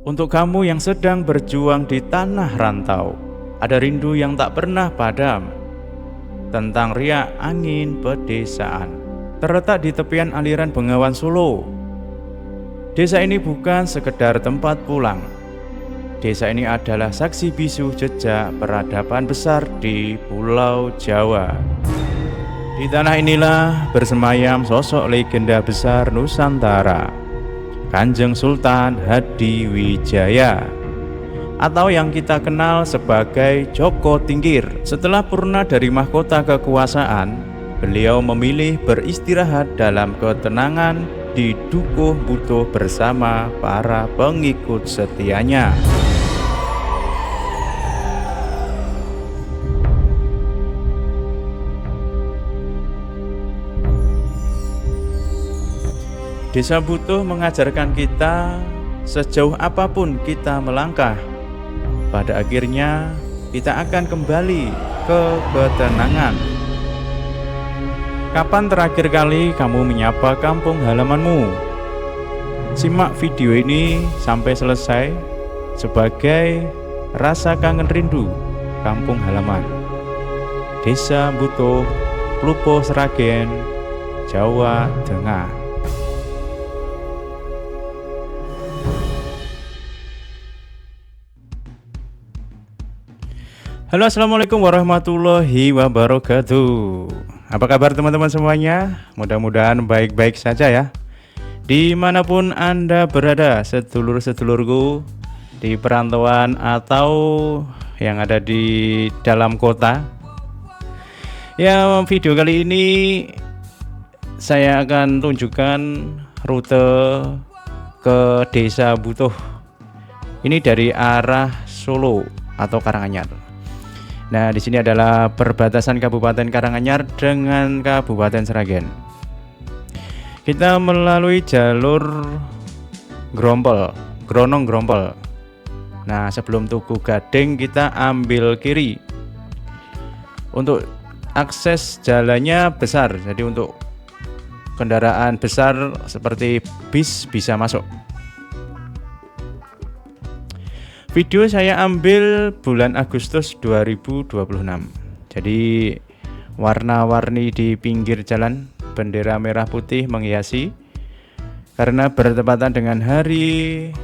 Untuk kamu yang sedang berjuang di tanah rantau, ada rindu yang tak pernah padam tentang riak angin pedesaan. Terletak di tepian aliran Bengawan Solo, desa ini bukan sekedar tempat pulang. Desa ini adalah saksi bisu jejak peradaban besar di Pulau Jawa. Di tanah inilah bersemayam sosok legenda besar Nusantara, Kanjeng Sultan Hadiwijaya, atau yang kita kenal sebagai Joko Tingkir. Setelah purna dari mahkota kekuasaan, beliau memilih beristirahat dalam ketenangan di Dukuh Butuh bersama para pengikut setianya. Desa Butuh mengajarkan kita sejauh apapun kita melangkah, pada akhirnya kita akan kembali ke ketenangan. Kapan terakhir kali kamu menyapa kampung halamanmu? Simak video ini sampai selesai sebagai rasa kangen rindu kampung halaman. Desa Butuh, Klupo Sragen, Jawa Tengah. Halo, assalamualaikum warahmatullahi wabarakatuh. Apa kabar teman-teman semuanya? Mudah-mudahan baik-baik saja ya. Dimanapun Anda berada, sedulur-sedulurku di perantauan atau yang ada di dalam kota. Ya, video kali ini saya akan tunjukkan rute ke Desa Butuh. Ini dari arah Solo atau Karanganyar. Nah, di sini adalah perbatasan Kabupaten Karanganyar dengan Kabupaten Sragen. Kita melalui jalur Gronong Grompol. Nah, sebelum Tugu Gading kita ambil kiri. Untuk akses jalannya besar, jadi untuk kendaraan besar seperti bis bisa masuk. Video saya ambil bulan Agustus 2026. Jadi warna-warni di pinggir jalan, bendera merah putih menghiasi karena bertepatan dengan hari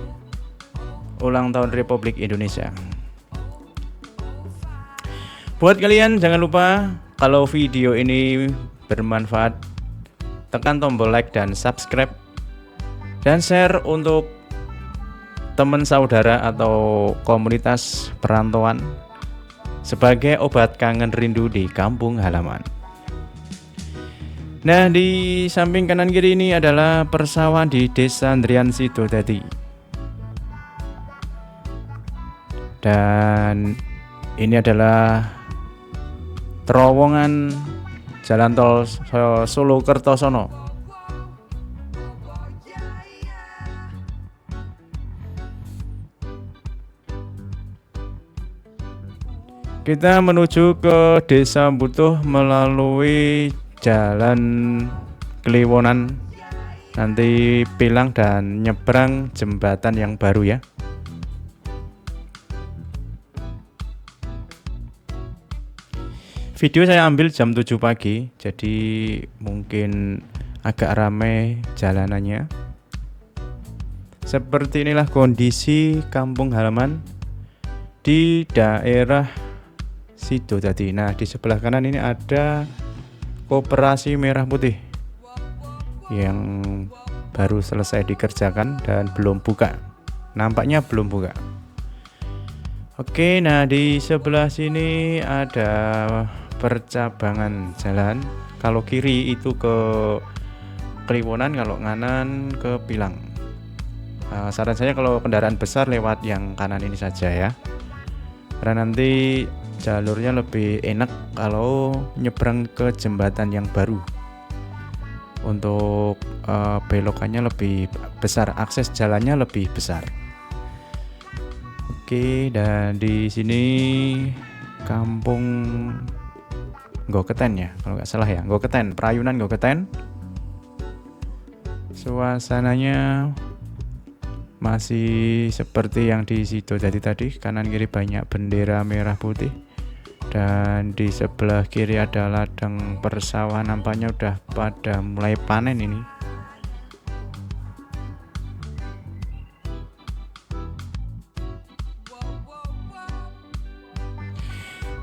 ulang tahun Republik Indonesia. Buat kalian jangan lupa kalau video ini bermanfaat, tekan tombol like dan subscribe dan share untuk teman saudara atau komunitas perantauan sebagai obat kangen rindu di kampung halaman. Nah, di samping kanan kiri ini adalah persawahan di Desa Ndrian Sidodadi. Dan ini adalah terowongan jalan tol Solo Kertosono. Kita menuju ke Desa Butuh melalui jalan Kliwonan, nanti Pilang dan nyebrang jembatan yang baru ya. Video saya ambil jam 7 pagi, jadi mungkin agak ramai jalanannya. Seperti inilah kondisi kampung halaman di daerah Sidodadi. Nah, di sebelah kanan ini ada Koperasi Merah Putih yang baru selesai dikerjakan dan belum buka. Nampaknya belum buka. Oke, nah di sebelah sini ada percabangan jalan. Kalau kiri itu ke Kliwonan, kalau kanan ke Pilang. Saran saya kalau kendaraan besar lewat yang kanan ini saja ya, karena nanti jalurnya lebih enak kalau nyebrang ke jembatan yang baru. Untuk belokannya lebih besar, akses jalannya lebih besar. Oke, dan di sini kampung Ngoketen ya, kalau nggak salah ya, Ngoketen, Prayunan Ngoketen. Suasananya Masih seperti yang di situ tadi, kanan kiri banyak bendera merah putih. Dan di sebelah kiri ada ladang persawahan, nampaknya udah pada mulai panen ini.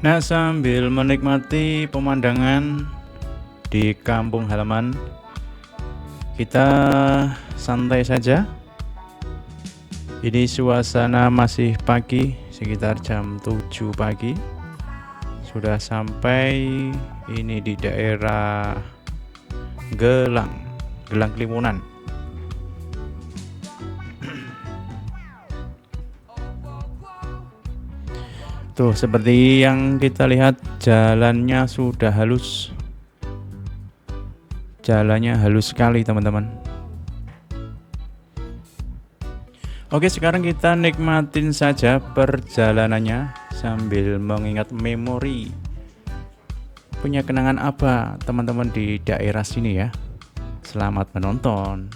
Nah, sambil menikmati pemandangan di kampung halaman, kita santai saja. Ini suasana masih pagi, sekitar jam 7 pagi. Sudah sampai ini di daerah Gelang Kliwonan. Tuh, seperti yang kita lihat, jalannya sudah halus. Jalannya halus sekali, teman-teman. Oke, sekarang kita nikmatin saja perjalanannya sambil mengingat memori. Punya kenangan apa teman-teman di daerah sini ya? Selamat menonton.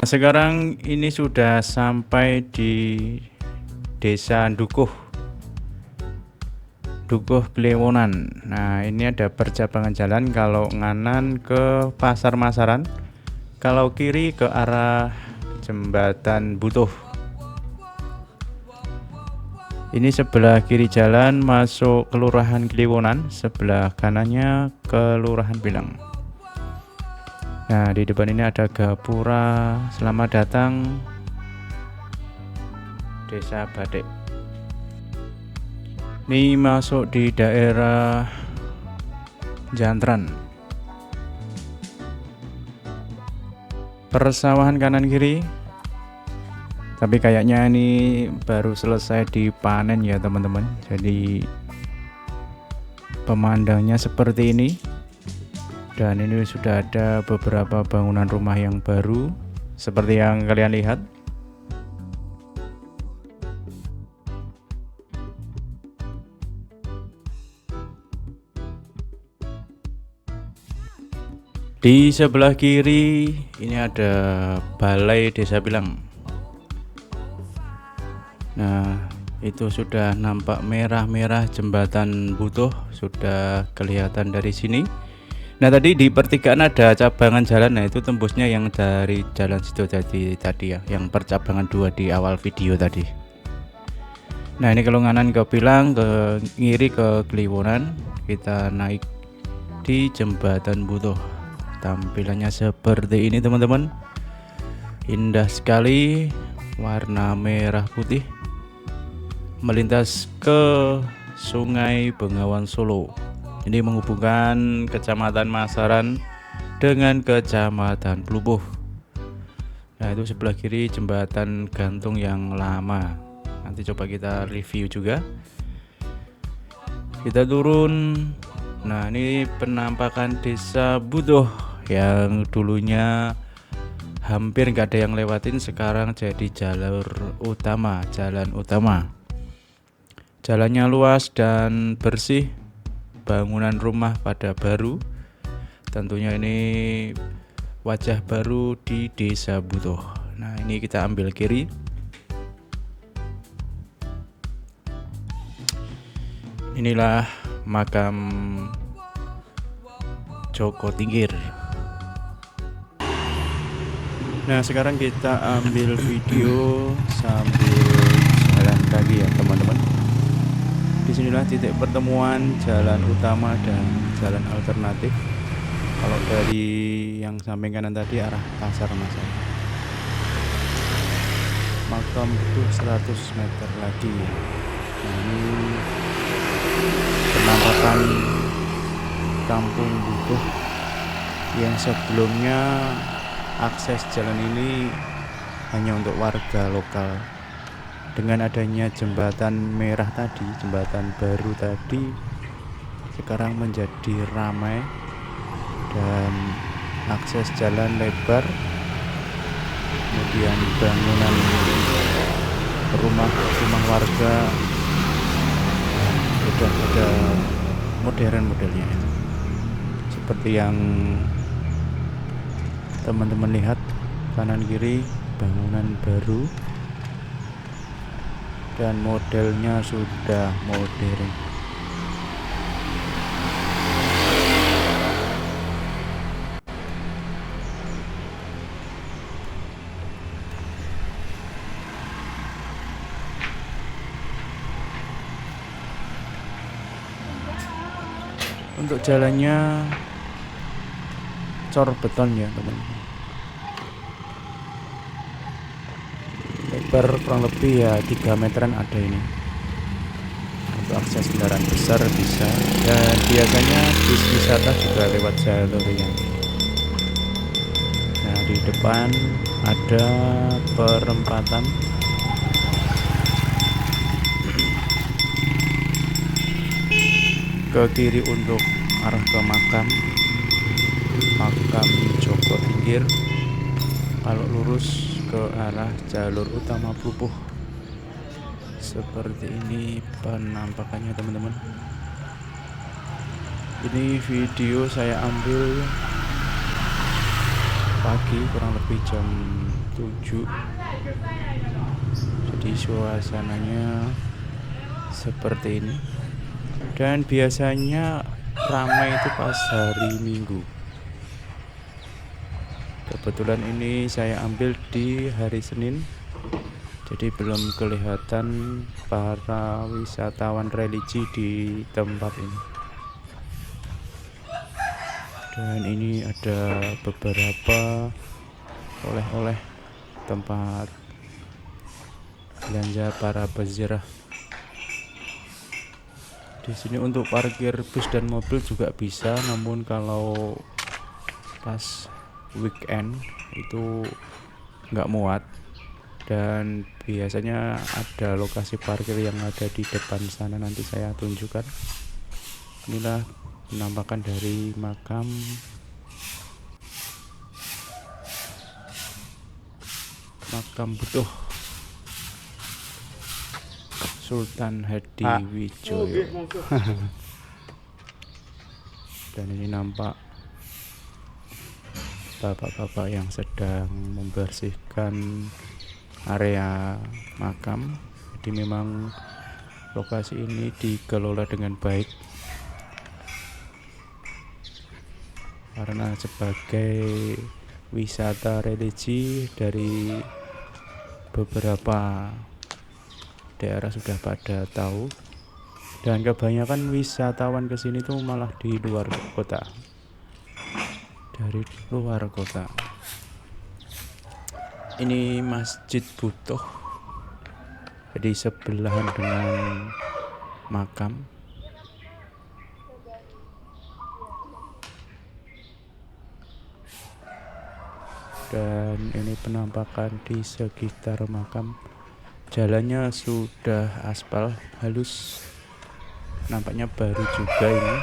Sekarang ini sudah sampai di Desa Dukuh Kliwonan. Nah, ini ada percabangan jalan, kalau nganan ke Pasar Masaran, kalau kiri ke arah Jembatan Butuh. Ini sebelah kiri jalan masuk Kelurahan Kliwonan, sebelah kanannya Kelurahan Pilang. Nah, di depan ini ada gapura. Selamat datang Desa Batik. Ini masuk di daerah Jantran. Persawahan kanan kiri. Tapi kayaknya ini baru selesai dipanen ya teman-teman. Jadi pemandangnya seperti ini. Dan ini sudah ada beberapa bangunan rumah yang baru seperti yang kalian lihat. Di sebelah kiri ini ada Balai Desa Pilang. Nah, itu sudah nampak merah-merah Jembatan Butuh, sudah kelihatan dari sini. Nah, tadi di pertigaan ada cabangan jalan. Nah, itu tembusnya yang dari jalan situ tadi ya, yang percabangan 2 di awal video tadi. Nah, ini kalau nganan ke Pilang, ke kiri ke Kliwonan, kita naik di Jembatan Butuh. Tampilannya seperti ini teman-teman. Indah sekali, warna merah putih, melintas ke Sungai Bengawan Solo. Ini menghubungkan Kecamatan Masaran dengan Kecamatan Plupuh. Nah, itu sebelah kiri jembatan gantung yang lama. Nanti coba kita review juga. Kita turun. Nah, ini penampakan Desa Butuh yang dulunya hampir nggak ada yang lewatin, sekarang jadi jalan utama. Jalannya luas dan bersih, bangunan rumah pada baru. Tentunya ini wajah baru di Desa Butuh. Nah, ini kita ambil kiri. Inilah makam Joko Tingkir. Nah, sekarang kita ambil video sambil jalan kaki ya teman-teman. Disinilah titik pertemuan jalan utama dan jalan alternatif. Kalau dari yang samping kanan tadi arah Pasar Masa. Makam Butuh 100 meter lagi. Nah, ini penampakan Kampung Butuh yang sebelumnya akses jalan ini hanya untuk warga lokal. Dengan adanya jembatan merah tadi, jembatan baru tadi, sekarang menjadi ramai dan akses jalan lebar. Kemudian bangunan rumah warga sudah ada modern modelnya, seperti yang teman-teman lihat kanan kiri, bangunan baru dan modelnya sudah modern. Untuk jalannya cor beton ya teman-teman. Lebar kurang lebih ya 3 meteran ada ini. Untuk akses kendaraan besar bisa, dan biasanya bis wisata juga lewat jalur yang. Nah, di depan ada perempatan. Ke kiri untuk arah ke makam Joko Tingkir. Kalau lurus ke arah jalur utama Plupuh. Seperti ini penampakannya teman-teman. Ini video saya ambil pagi kurang lebih jam 7. Jadi suasananya seperti ini. Dan biasanya ramai itu pas hari Minggu. Kebetulan ini saya ambil di hari Senin, jadi belum kelihatan para wisatawan religi di tempat ini. Dan ini ada beberapa oleh-oleh tempat belanja para peziarah. Di sini untuk parkir bus dan mobil juga bisa, namun kalau pas weekend itu nggak muat. Dan biasanya ada lokasi parkir yang ada di depan sana, nanti saya tunjukkan. Inilah penampakan dari makam Butuh Sultan Hadiwijoyo. Dan ini nampak bapak-bapak yang sedang membersihkan area makam. Jadi memang lokasi ini dikelola dengan baik, karena sebagai wisata religi dari beberapa daerah sudah pada tahu, dan kebanyakan wisatawan ke sini tuh malah di luar kota, dari luar kota. Ini Masjid Butuh, jadi sebelahan dengan makam. Dan ini penampakan di sekitar makam. Jalannya sudah aspal halus, nampaknya baru juga ini.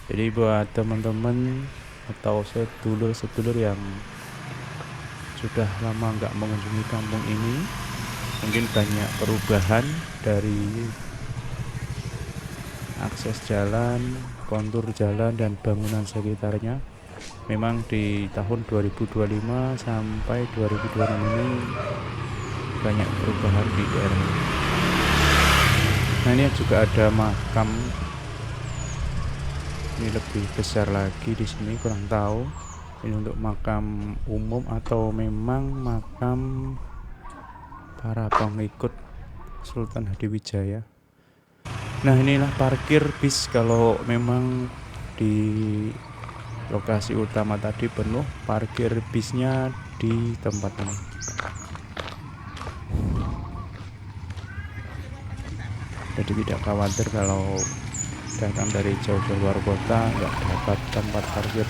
Jadi buat teman-teman atau sedulur-sedulur yang sudah lama nggak mengunjungi kampung ini, mungkin banyak perubahan dari akses jalan, kontur jalan, dan bangunan sekitarnya. Memang di tahun 2025 sampai 2026 ini banyak perubahan di daerah ini. Nah, ini juga ada makam. Ini lebih besar lagi di sini, kurang tahu ini untuk makam umum atau memang makam para pengikut Sultan Hadiwijaya. Nah, inilah parkir bis kalau memang di lokasi utama tadi penuh, parkir bisnya di tempat ini. Jadi tidak khawatir kalau datang dari jauh-jauh luar kota nggak dapat tempat parkir.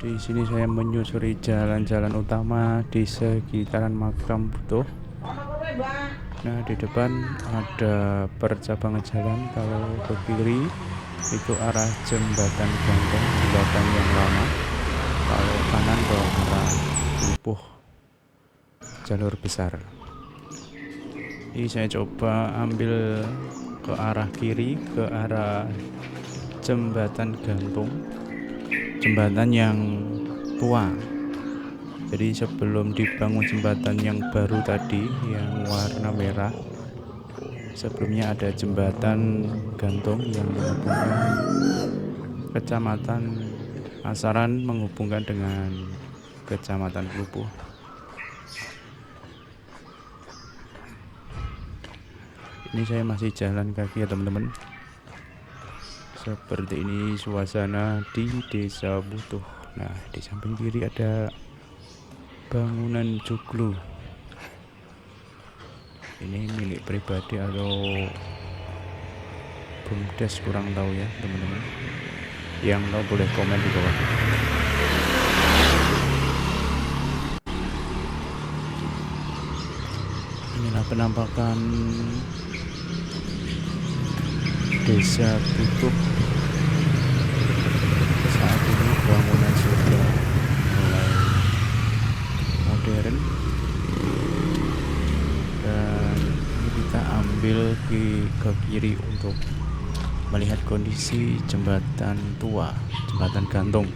Di sini saya menyusuri jalan-jalan utama di sekitaran makam Butuh. Nah, di depan ada percabangan jalan. Kalau ke kiri itu arah jembatan gantung, jembatan yang lama. Kalau kanan ke arah Lupuh, jalur besar. Ini saya coba ambil ke arah kiri, ke arah jembatan gantung, jembatan yang tua. Jadi sebelum dibangun jembatan yang baru tadi yang warna merah, sebelumnya ada jembatan gantung yang menghubungkan kecamatan Pasaran menghubungkan dengan kecamatan Lupuh. Ini saya masih jalan kaki ya teman-teman. Seperti ini suasana di Desa Butuh. Nah, di samping kiri ada bangunan joglo. Ini milik pribadi atau BUMDes, kurang tahu ya teman-teman. Yang tahu boleh komen di bawah. Inilah penampakan Desa Butuh saat ini. Bangunan sudah mulai modern, dan kita ambil ke kiri untuk melihat kondisi jembatan tua, jembatan gantung.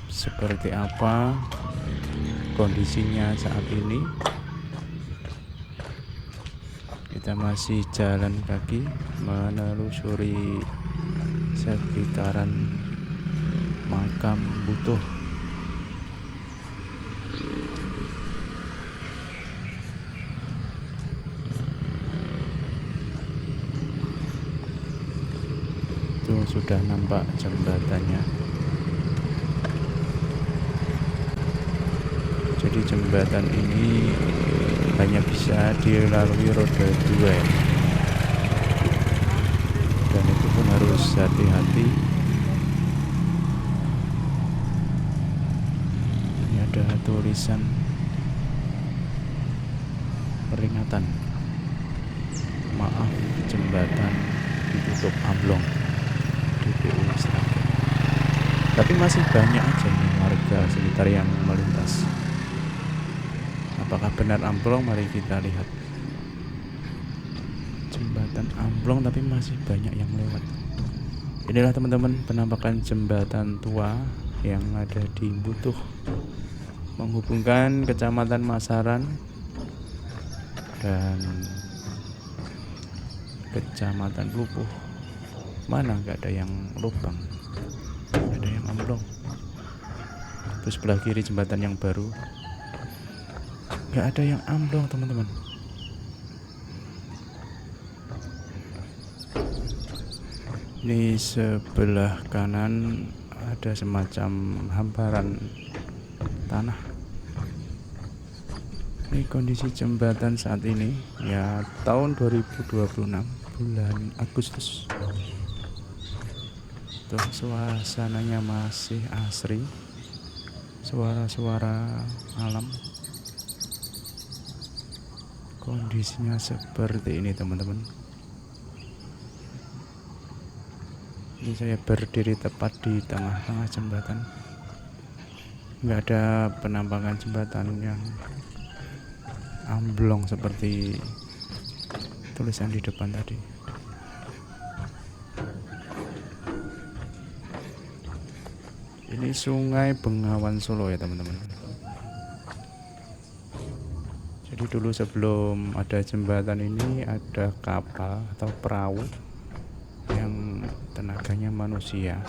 Seperti apa kondisinya saat ini? Kita masih jalan kaki menelusuri sekitaran makam Butuh. Itu sudah nampak jembatannya. Jadi jembatan ini hanya bisa dilalui roda 2 ya. Dan itu pun harus hati-hati. Ini ada tulisan peringatan, maaf jembatan ditutup amblong, DPU Sragen. Tapi masih banyak aja nih warga sekitar yang melintas. Apakah benar amblong? Mari kita lihat. Jembatan amblong tapi masih banyak yang lewat. Inilah teman-teman penampakan jembatan tua yang ada di Butuh, menghubungkan kecamatan Pasaran dan kecamatan Lupuh. Mana nggak ada yang lubang, nggak ada yang amblong. Terus sebelah kiri jembatan yang baru, nggak ada yang amblong teman-teman. Ini sebelah kanan ada semacam hamparan tanah. Ini kondisi jembatan saat ini ya, tahun 2026 bulan Agustus. Tuh, suasananya masih asri, suara-suara alam. Kondisinya seperti ini teman-teman. Ini saya berdiri tepat di tengah-tengah jembatan. Nggak ada penampakan jembatan yang amblong seperti tulisan di depan tadi. Ini Sungai Bengawan Solo ya teman-teman. Jadi dulu sebelum ada jembatan ini ada kapal atau perahu yang tenaganya manusia.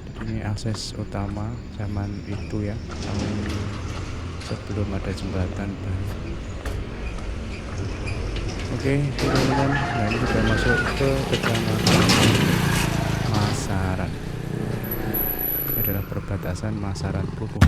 Jadi ini akses utama zaman itu ya, sebelum ada jembatan baru. Oke teman-teman, nah ini sudah masuk ke kecamatan Masaran. Ini adalah perbatasan Masaran Plupuh.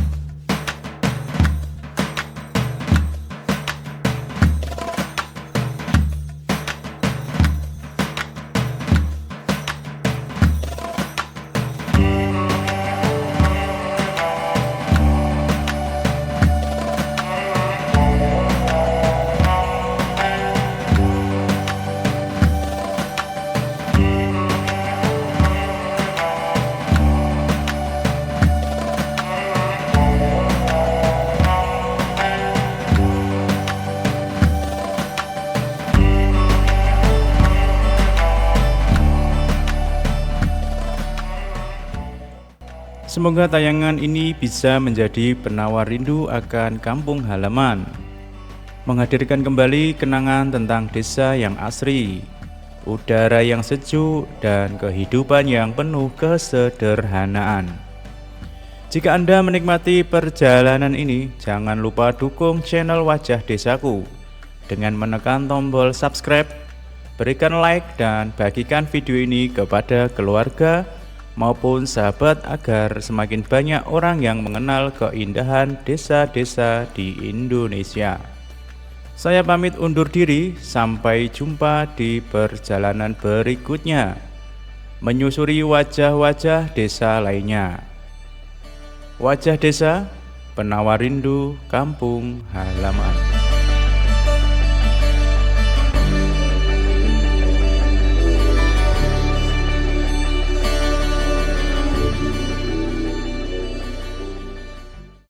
Semoga tayangan ini bisa menjadi penawar rindu akan kampung halaman, menghadirkan kembali kenangan tentang desa yang asri, udara yang sejuk, dan kehidupan yang penuh kesederhanaan. Jika Anda menikmati perjalanan ini, jangan lupa dukung channel Wajah Desaku dengan menekan tombol subscribe, berikan like, dan bagikan video ini kepada keluarga maupun sahabat agar semakin banyak orang yang mengenal keindahan desa-desa di Indonesia. Saya pamit undur diri, sampai jumpa di perjalanan berikutnya, menyusuri wajah-wajah desa lainnya. Wajah Desa, penawar rindu kampung halaman.